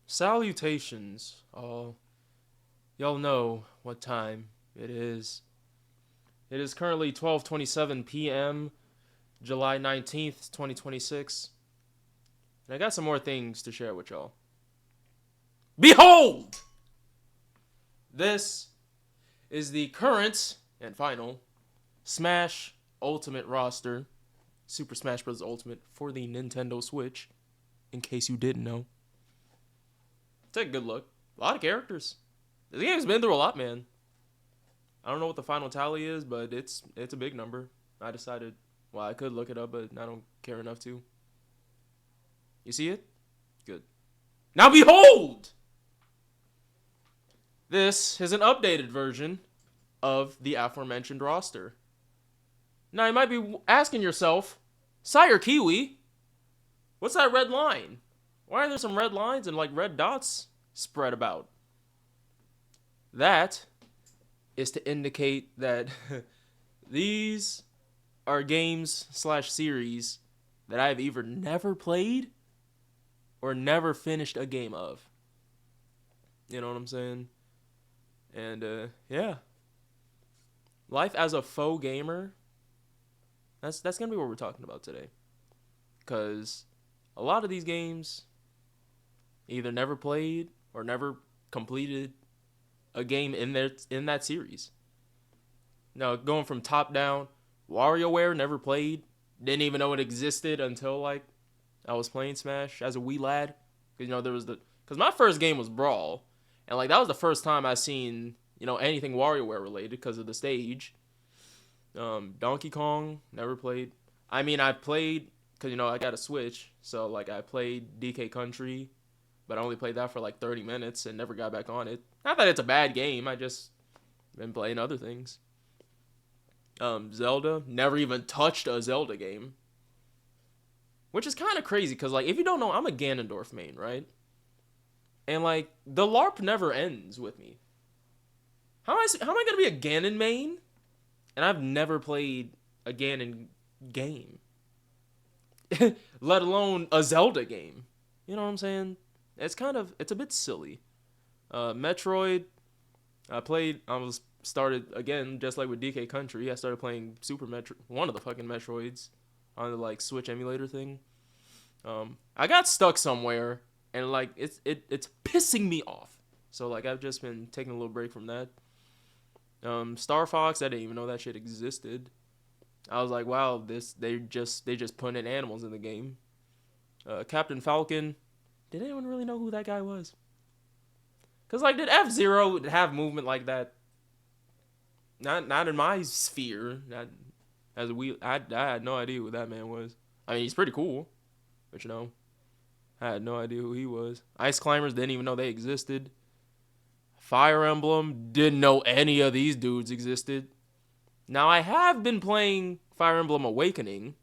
Salutations, y'all know what time it is. It is currently 12:27 p.m., July 19th, 2026. And I got some more things to share with y'all. Behold! This is the current and final Smash Ultimate roster, Super Smash Bros. Ultimate for the Nintendo Switch, in case you didn't know. Take a good look. A lot of characters. This game's been through a lot, man. I don't know what the final tally is, but it's a big number. I decided, well, I could look it up, but I don't care enough to. You see it? Good. Now behold! This is an updated version of the aforementioned roster. Now you might be asking yourself, Sire Kiwi, what's that red line? Why are there some red lines and like red dots spread about? That is to indicate that these are games slash series that I've either never played or never finished a game of. You know what I'm saying? And yeah, life as a faux gamer. That's gonna be what we're talking about today. Cause a lot of these games either never played or never completed a game in that series. Now going from top down, WarioWare never played, didn't even know it existed until like I was playing Smash as a wee lad. Cause there was cause my first game was Brawl, and like that was the first time I seen anything WarioWare related because of the stage. Donkey Kong never played. I mean I played because I got a Switch, so like I played DK Country, but I only played that for like 30 minutes and never got back on it. Not that it's a bad game, I just been playing other things. Zelda, never even touched a Zelda game. Which is kind of crazy because, like, if you don't know, I'm a Ganondorf main, right? And, like, the LARP never ends with me. How am I going to be a Ganon main? And I've never played a Ganon game. Let alone a Zelda game. You know what I'm saying? It's a bit silly. Metroid, I was started again, just like with DK Country. I started playing Super Metro, one of the fucking Metroids, on the like Switch emulator thing. I got stuck somewhere, and like it's pissing me off. So like I've just been taking a little break from that. Star Fox, I didn't even know that shit existed. I was like, wow, they just put in animals in the game. Captain Falcon, did anyone really know who that guy was? Cause like, did F-Zero have movement like that? Not in my sphere. Not as I had no idea who that man was. I mean, he's pretty cool, but I had no idea who he was. Ice Climbers didn't even know they existed. Fire Emblem, didn't know any of these dudes existed. Now I have been playing Fire Emblem Awakening,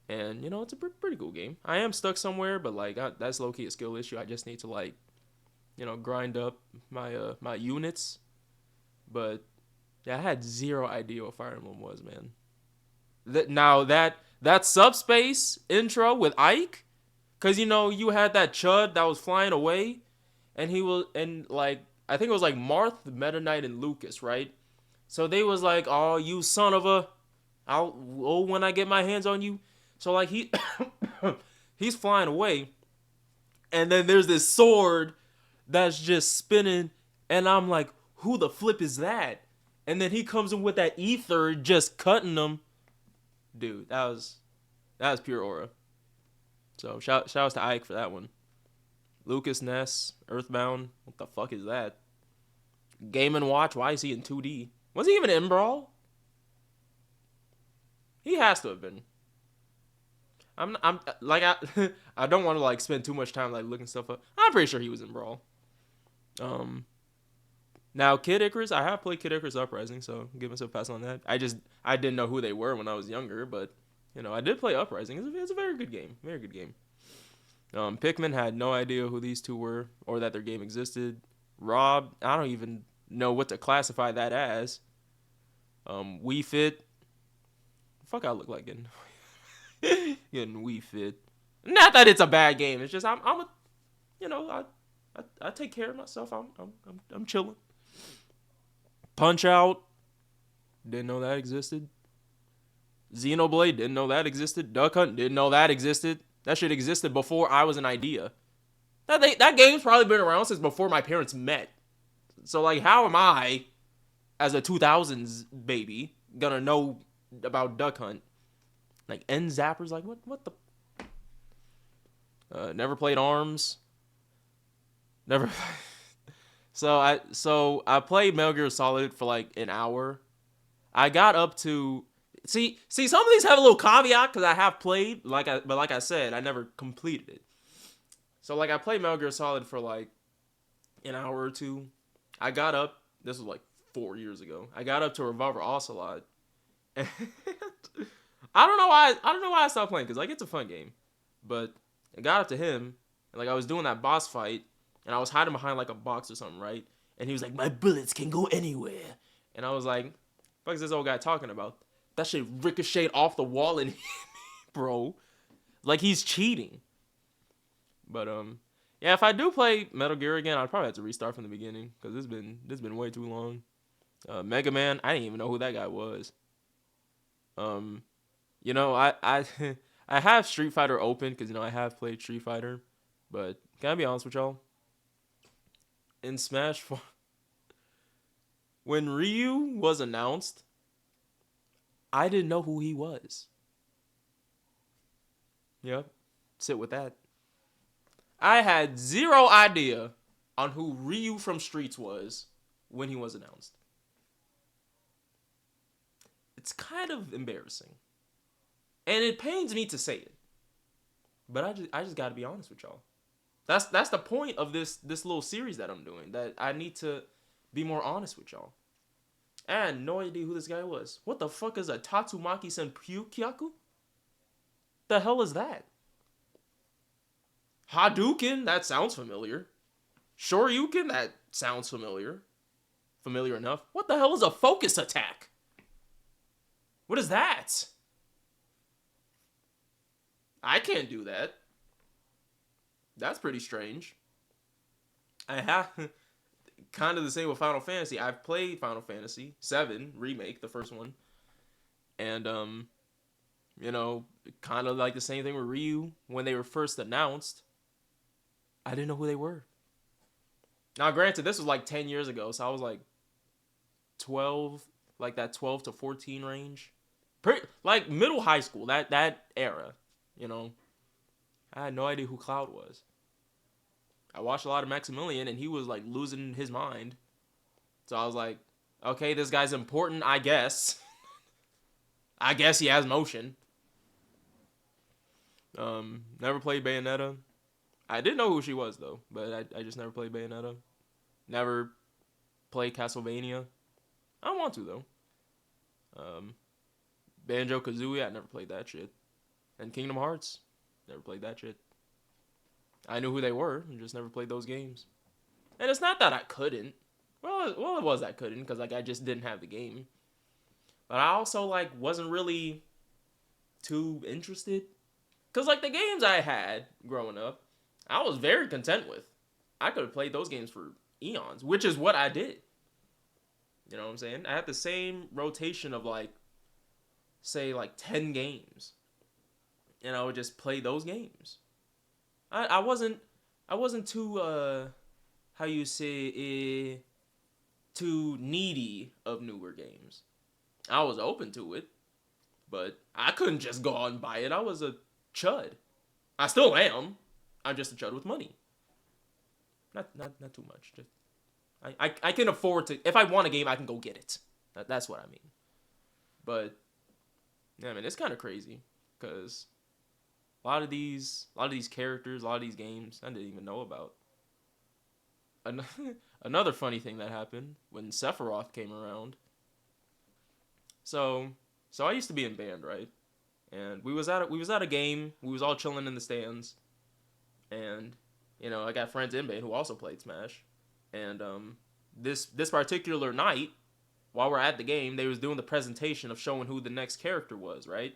and it's a pretty cool game. I am stuck somewhere, but like that's low key a skill issue. I just need to like grind up my units. But yeah, I had zero idea what Fire Emblem was, man. That subspace intro with Ike, cause you had that chud that was flying away, and he was and like I think it was like Marth, Meta Knight, and Lucas, right? So they was like, "Oh, you son of a, when I get my hands on you." So like he's flying away, and then there's this sword that's just spinning, and I'm like, "Who the flip is that?" And then he comes in with that ether, just cutting them. Dude, that was pure aura. So shout outs to Ike for that one. Lucas Ness, Earthbound. What the fuck is that? Game and Watch. Why is he in 2D? Was he even in Brawl? He has to have been. I'm like I don't want to like spend too much time like looking stuff up. I'm pretty sure he was in Brawl. Um, Now Kid Icarus, I have played Kid Icarus Uprising, so give myself a pass on that. I didn't know who they were when I was younger, but I did play Uprising. It's a very good game, very good game. Pikmin, had no idea who these two were or that their game existed. Rob, I don't even know what to classify that as. Wii Fit, fuck, I look like getting Wii Fit. Not that it's a bad game. It's just I'm a you know, I take care of myself. I'm chilling. Punch Out, didn't know that existed. Xenoblade, didn't know that existed. Duck Hunt, didn't know that existed. That shit existed before I was an idea. That game's probably been around since before my parents met. So like, how am I, as a 2000s baby, gonna know about Duck Hunt? Like End Zappers, like what the? Never played Arms. Never. So I played Metal Gear Solid for like an hour. I got up to see some of these have a little caveat because I have played but like I said, I never completed it. So like I played Metal Gear Solid for like an hour or two. I got up. This was like 4 years ago. I got up to Revolver Ocelot, and I don't know why. I don't know why I stopped playing because like it's a fun game, but I got up to him and like I was doing that boss fight and I was hiding behind like a box or something, right? And he was like, "My bullets can go anywhere," and I was like, "Fuck is this old guy talking about?" That shit ricocheted off the wall and hit me, bro. Like he's cheating. But yeah, if I do play Metal Gear again, I'd probably have to restart from the beginning because this been way too long. Mega Man, I didn't even know who that guy was. Um, I I have Street Fighter open because I have played Street Fighter, but can I be honest with y'all? In Smash 4, when Ryu was announced, I didn't know who he was. Yep, sit with that. I had zero idea on who Ryu from Streets was when he was announced. It's kind of embarrassing. And it pains me to say it. But I just got to be honest with y'all. That's the point of this little series that I'm doing. That I need to be more honest with y'all. I had no idea who this guy was. What the fuck is a Tatsumaki Senpukyaku? The hell is that? Hadouken? That sounds familiar. Shoryuken? That sounds familiar. Familiar enough. What the hell is a focus attack? What is that? I can't do that. That's pretty strange. I have kind of the same with Final Fantasy. I've played Final Fantasy 7 Remake, the first one. And kind of like the same thing with Ryu when they were first announced. I didn't know who they were. Now, granted, this was like 10 years ago, so I was like 12, like that 12 to 14 range. Like middle high school, that era, I had no idea who Cloud was. I watched a lot of Maximilian, and he was like losing his mind. So I was like, okay, this guy's important, I guess. I guess he has motion. Never played Bayonetta. I did know who she was though, but I just never played Bayonetta. Never played Castlevania. I don't want to though. Banjo-Kazooie, I never played that shit. And Kingdom Hearts, never played that shit. I knew who they were, and just never played those games. And it's not that I couldn't. Well, it was I couldn't, because like I just didn't have the game. But I also like wasn't really too interested. Because like the games I had growing up, I was very content with. I could have played those games for eons, which is what I did. You know what I'm saying? I had the same rotation of like, say like 10 games. And I would just play those games. I wasn't too how you say too needy of newer games. I was open to it, but I couldn't just go out and buy it. I was a chud. I still am. I'm just a chud with money. Not too much. Just I can afford to. If I want a game, I can go get it. That's what I mean. But yeah, man, it's kind of crazy because a lot of these characters, a lot of these games, I didn't even know about. Another funny thing that happened when Sephiroth came around. So I used to be in band, right? And we was at a game. We was all chilling in the stands, and I got friends in band who also played Smash. And this particular night, while we're at the game, they was doing the presentation of showing who the next character was, right?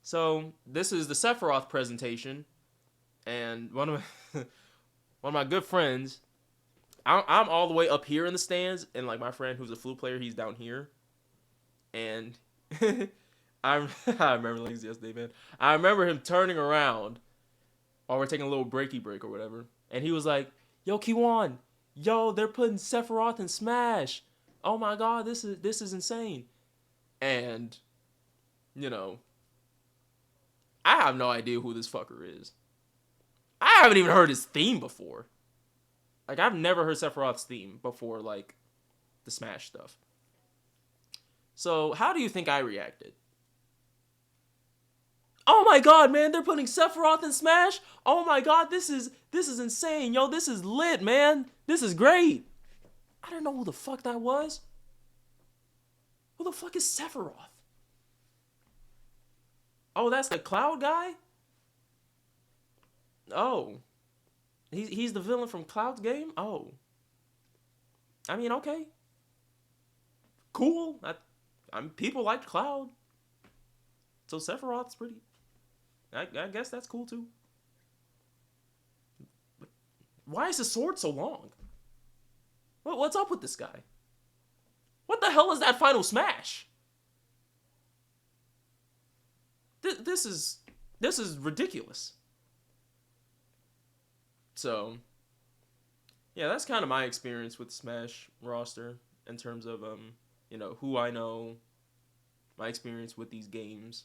So this is the Sephiroth presentation, and one of my good friends. I'm all the way up here in the stands, and like my friend who's a flute player, he's down here. And I remember like yesterday, man. I remember him turning around while we're taking a little breaky break or whatever, and he was like, "Yo, Kiwan, yo, they're putting Sephiroth in Smash. Oh my God, this is insane." And you know, I have no idea who this fucker is. I haven't even heard his theme before. Like I've never heard Sephiroth's theme before, like the Smash stuff. So how do you think I reacted? Oh my God, man, they're putting Sephiroth in Smash. Oh my God, this is insane, yo. This is lit, man. This is great. I don't know who the fuck that was. Who the fuck is Sephiroth? Oh, that's the Cloud guy? Oh. He's the villain from Cloud's game? Oh. I mean, okay. Cool. People liked Cloud. So Sephiroth's pretty. I guess that's cool too. Why is his sword so long? What's up with this guy? What the hell is that final smash? This is ridiculous. So, yeah, that's kind of my experience with Smash roster in terms of who I know, my experience with these games.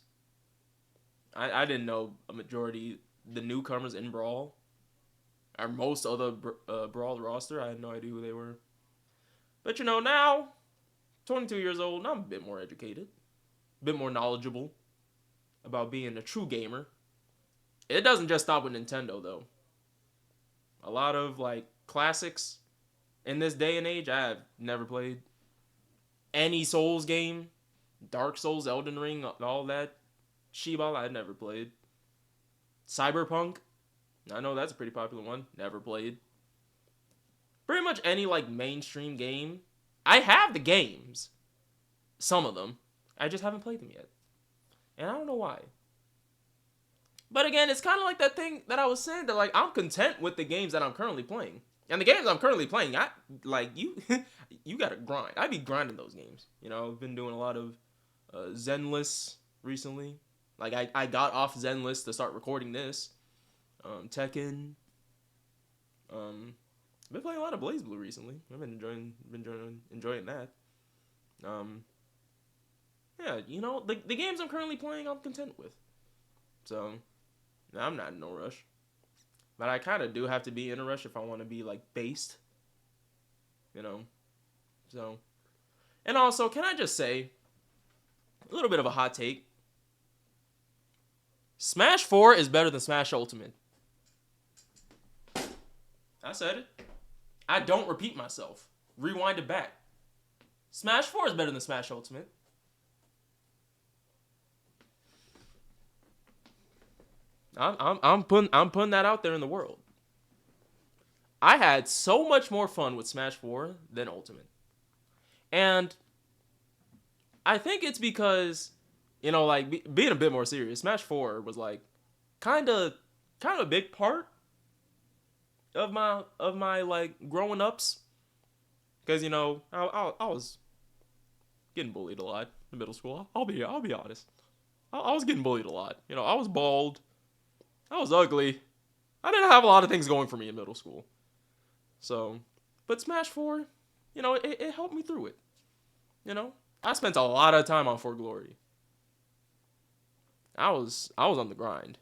I didn't know a majority the newcomers in Brawl, or most of the Brawl roster. I had no idea who they were. But now, 22 years old, I'm a bit more educated, a bit more knowledgeable about being a true gamer. It doesn't just stop with Nintendo though. A lot of like classics in this day and age I have never played. Any Souls game, Dark Souls, Elden Ring, all that Shibal I never played. Cyberpunk, I know that's a pretty popular one, never played. Pretty much any like mainstream game, I have the games. Some of them. I just haven't played them yet. And I don't know why. But again, it's kind of like that thing that I was saying, that like I'm content with the games that I'm currently playing. And the games I'm currently playing, I like you you gotta grind. I be grinding those games. I've been doing a lot of Zenless recently. Like I got off Zenless to start recording this. Tekken. I've been playing a lot of BlazBlue recently. I've been enjoying that. Yeah, the games I'm currently playing, I'm content with. So, I'm not in no rush. But I kind of do have to be in a rush if I want to be, like, based. So. And also, can I just say, a little bit of a hot take. Smash 4 is better than Smash Ultimate. I said it. I don't repeat myself. Rewind it back. Smash 4 is better than Smash Ultimate. I'm putting that out there in the world. I had so much more fun with Smash 4 than Ultimate. And I think it's because, like being a bit more serious, Smash 4 was like kind of a big part of my like growing ups, because I was getting bullied a lot in middle school. I'll be honest. I was getting bullied a lot. I was bald. I was ugly. I didn't have a lot of things going for me in middle school. So, but Smash 4, it helped me through it. I spent a lot of time on For Glory. I was on the grind.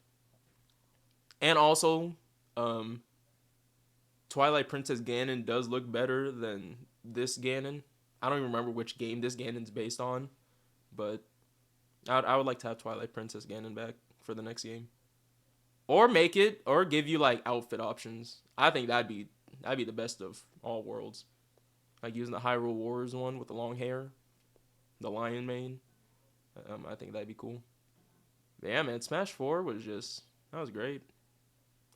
And also, Twilight Princess Ganon does look better than this Ganon. I don't even remember which game this Ganon's based on, but I would like to have Twilight Princess Ganon back for the next game. Or give you like outfit options. I think that'd be the best of all worlds. Like using the Hyrule Warriors one with the long hair, the lion mane. I think that'd be cool. But yeah, man, Smash 4 that was great.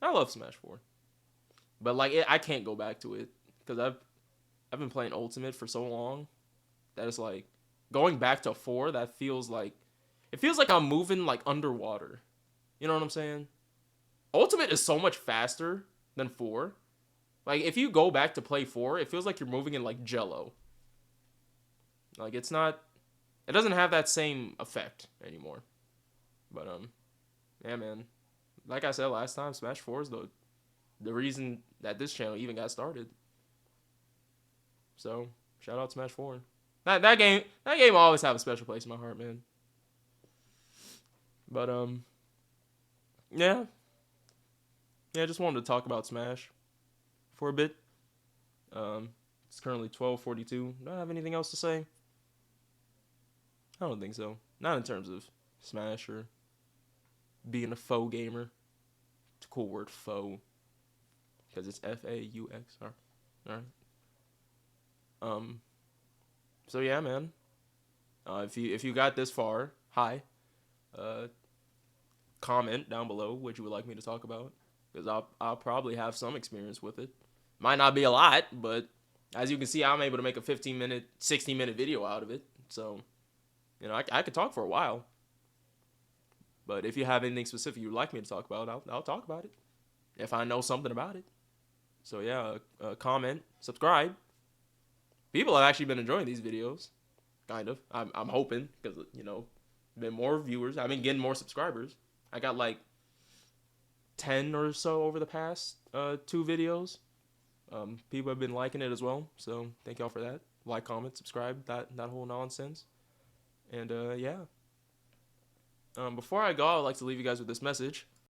I love Smash 4. But like I can't go back to it because I've been playing Ultimate for so long that it's like going back to 4, it feels like I'm moving like underwater. You know what I'm saying? Ultimate is so much faster than 4. Like, if you go back to play 4, it feels like you're moving in, like, Jello. Like, it's not... It doesn't have that same effect anymore. But, yeah, man. Like I said last time, Smash 4 is the reason that this channel even got started. So, shout out Smash 4. That game will always have a special place in my heart, man. But, yeah. Yeah, I just wanted to talk about Smash for a bit. It's currently 12:42. Do I have anything else to say? I don't think so. Not in terms of Smash or being a faux gamer. It's a cool word, faux, because it's FAUX. All right. So yeah, man. If you got this far, hi. Comment down below what you would like me to talk about, because I'll probably have some experience with it. Might not be a lot, but as you can see, I'm able to make a 15-minute, 16-minute video out of it. So, you know, I could talk for a while. But if you have anything specific you'd like me to talk about, I'll talk about it if I know something about it. So yeah, comment, subscribe. People have actually been enjoying these videos, kind of. I'm hoping, because, you know, been more viewers. I've been getting more subscribers. I got like 10 or so over the past 2 videos. People have been liking it as well, so thank y'all for that. Like, comment, subscribe, that whole nonsense. And yeah. Before I go, I'd like to leave you guys with this message.